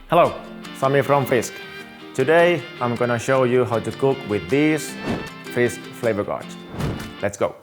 Hello, Sami from Frizc. Today I'm gonna show you how to cook with these Frizc Flavor Cards. Let's go!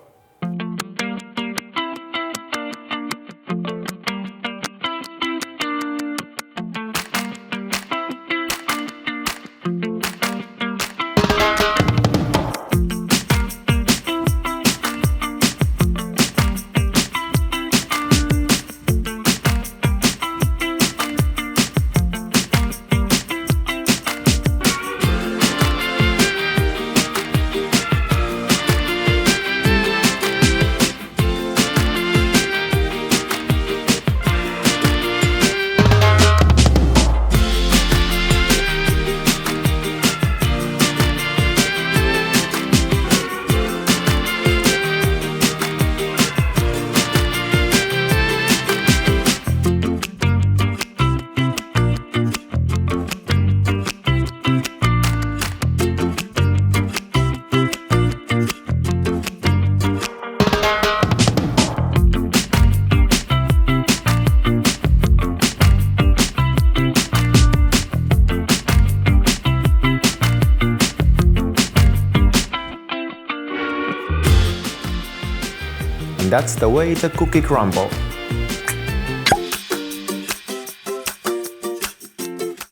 And that's the way the cookie crumble.